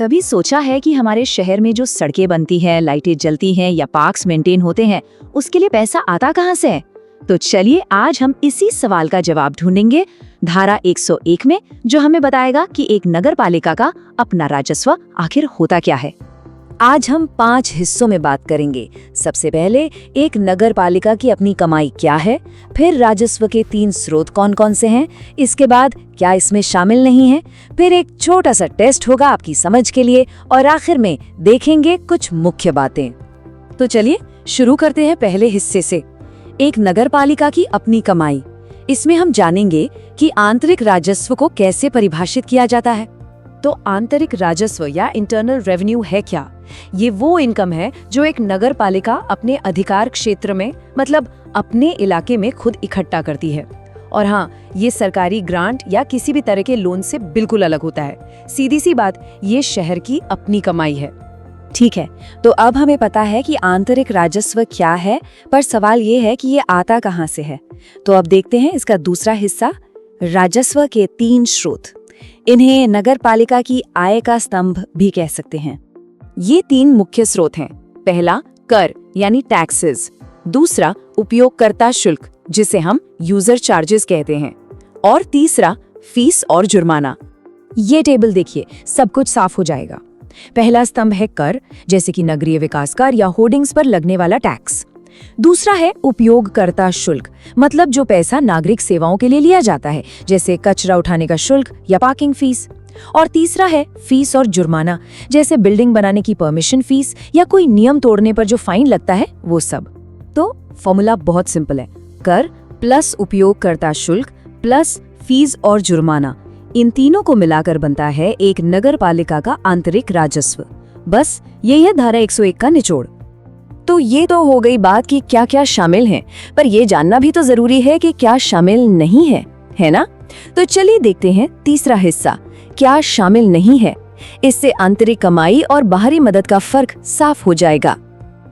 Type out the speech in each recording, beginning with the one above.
कभी सोचा है कि हमारे शहर में जो सड़कें बनती हैं, लाइटें जलती हैं या पार्क्स मेंटेन होते हैं, उसके लिए पैसा आता कहाँ से है? तो चलिए आज हम इसी सवाल का जवाब ढूंढेंगे धारा 101 में, जो हमें बताएगा कि एक नगर पालिका का अपना राजस्व आखिर होता क्या है। आज हम 5 हिस्सों में बात करेंगे। सबसे पहले एक नगर पालिका की अपनी कमाई क्या है, फिर राजस्व के 3 स्रोत कौन कौन से हैं, इसके बाद क्या इसमें शामिल नहीं है, फिर एक छोटा सा टेस्ट होगा आपकी समझ के लिए, और आखिर में देखेंगे कुछ मुख्य बातें। तो चलिए शुरू करते हैं पहले हिस्से से, एक नगर पालिका की अपनी कमाई। इसमें हम जानेंगे कि आंतरिक राजस्व को कैसे परिभाषित किया जाता है। तो आंतरिक राजस्व या इंटरनल रेवेन्यू है क्या? ये वो इनकम है जो एक नगर पालिका अपने अधिकार क्षेत्र में, मतलब अपने इलाके में खुद इकट्ठा करती है। और हाँ, ये सरकारी ग्रांट या किसी भी तरह के लोन से बिल्कुल अलग होता है। सीधी सी बात, ये शहर की अपनी कमाई है। ठीक है, तो अब हमें पता है कि आंतरिक राजस्व क्या है, पर सवाल ये है कि ये आता कहाँ से है। तो अब देखते हैं इसका दूसरा हिस्सा, राजस्व के 3 स्रोत। इन्हें नगर पालिका की आय का स्तंभ भी कह सकते हैं। ये 3 मुख्य स्रोत हैं। पहला कर यानी टैक्सेस, दूसरा उपयोगकर्ता शुल्क जिसे हम यूजर चार्जेस कहते हैं, और तीसरा फीस और जुर्माना। ये टेबल देखिए, सब कुछ साफ हो जाएगा। पहला स्तंभ है कर, जैसे कि नगरीय विकास कर या होर्डिंग्स पर लगने वाला टैक्स। दूसरा है उपयोगकर्ता शुल्क, मतलब जो पैसा नागरिक सेवाओं के लिए लिया जाता है, जैसे कचरा उठाने का शुल्क या पार्किंग फीस। और तीसरा है फीस और जुर्माना, जैसे बिल्डिंग बनाने की परमिशन फीस या कोई नियम तोड़ने पर जो फाइन लगता है वो सब। तो फॉर्मूला बहुत सिंपल है, कर प्लस उपयोगकर्ता शुल्क प्लस फीस और जुर्माना, इन तीनों को मिलाकर बनता है एक नगर पालिका का आंतरिक राजस्व। बस यही है धारा 101 का निचोड़। तो ये तो हो गई बात कि क्या क्या शामिल है, पर ये जानना भी तो जरूरी है कि क्या शामिल नहीं है ना? तो चलिए देखते हैं तीसरा हिस्सा, क्या शामिल नहीं है। इससे आंतरिक कमाई और बाहरी मदद का फर्क साफ हो जाएगा।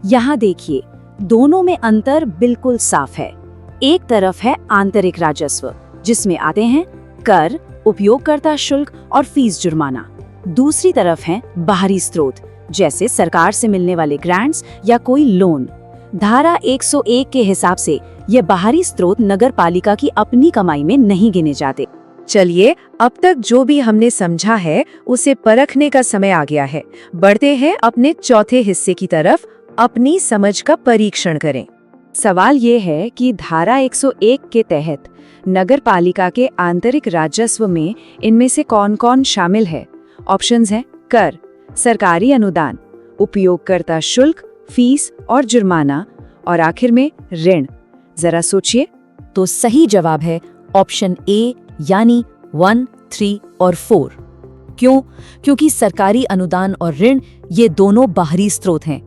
यहाँ देखिए, दोनों में अंतर बिल्कुल साफ है। एक तरफ है आंतरिक राजस्व, जिसमें आते हैं कर, उपयोगकर्ता शुल्क और फीस जुर्माना। दूसरी तरफ है बाहरी स्रोत, जैसे सरकार से मिलने वाले ग्रांट्स या कोई लोन। धारा 101 के हिसाब से ये बाहरी स्रोत नगर पालिका की अपनी कमाई में नहीं गिने जाते। चलिए, अब तक जो भी हमने समझा है उसे परखने का समय आ गया है। बढ़ते हैं अपने चौथे हिस्से की तरफ, अपनी समझ का परीक्षण करें। सवाल ये है कि धारा 101 के तहत नगर पालिका के आंतरिक राजस्व में इनमें से कौन कौन शामिल है? ऑप्शंस हैं कर, सरकारी अनुदान, उपयोगकर्ता शुल्क, फीस और जुर्माना, और आखिर में ऋण। जरा सोचिए। तो सही जवाब है ऑप्शन ए, यानी 1, 3 और 4। क्यों? क्योंकि सरकारी अनुदान और ऋण ये दोनों बाहरी स्रोत हैं।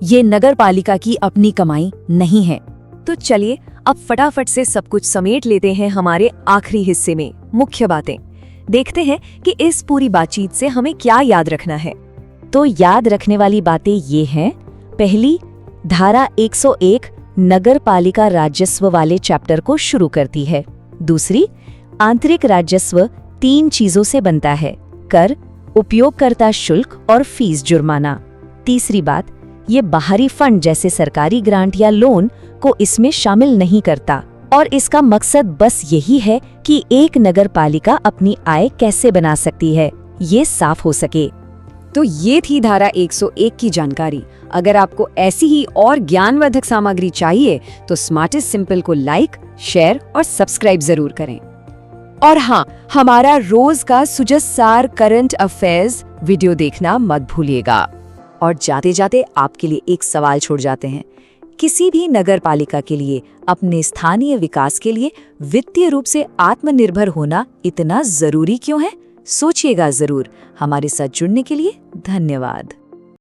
ये नगर पालिका की अपनी कमाई नहीं है। तो चलिए अब फटाफट से सब कुछ समेट लेते हैं हमारे आखिरी हिस्से में, मुख्य बातें। देखते हैं कि इस पूरी बातचीत से हमें क्या याद रखना है। तो याद रखने वाली बातें ये हैं। पहली, धारा 101 नगर पालिका राजस्व वाले चैप्टर को शुरू करती है। दूसरी, आंतरिक राजस्व 3 चीजों से बनता है, कर, उपयोगकर्ता शुल्क और फीस जुर्माना। तीसरी बात, ये बाहरी फंड जैसे सरकारी ग्रांट या लोन को इसमें शामिल नहीं करता, और इसका मकसद बस यही है कि एक नगर पालिका अपनी आय कैसे बना सकती है, ये साफ हो सके। तो ये थी धारा 101 की जानकारी। अगर आपको ऐसी ही और ज्ञानवर्धक सामग्री चाहिए तो स्मार्टेस्ट सिंपल को लाइक, शेयर और सब्सक्राइब जरूर करें। और हाँ, हमारा रोज का सुजसार करंट अफेयर्स वीडियो देखना मत भूलिएगा। और जाते जाते आपके लिए एक सवाल छोड़ जाते हैं। किसी भी नगर पालिका के लिए अपने स्थानीय विकास के लिए वित्तीय रूप से आत्मनिर्भर होना इतना जरूरी क्यों है? सोचिएगा जरूर। हमारे साथ जुड़ने के लिए धन्यवाद।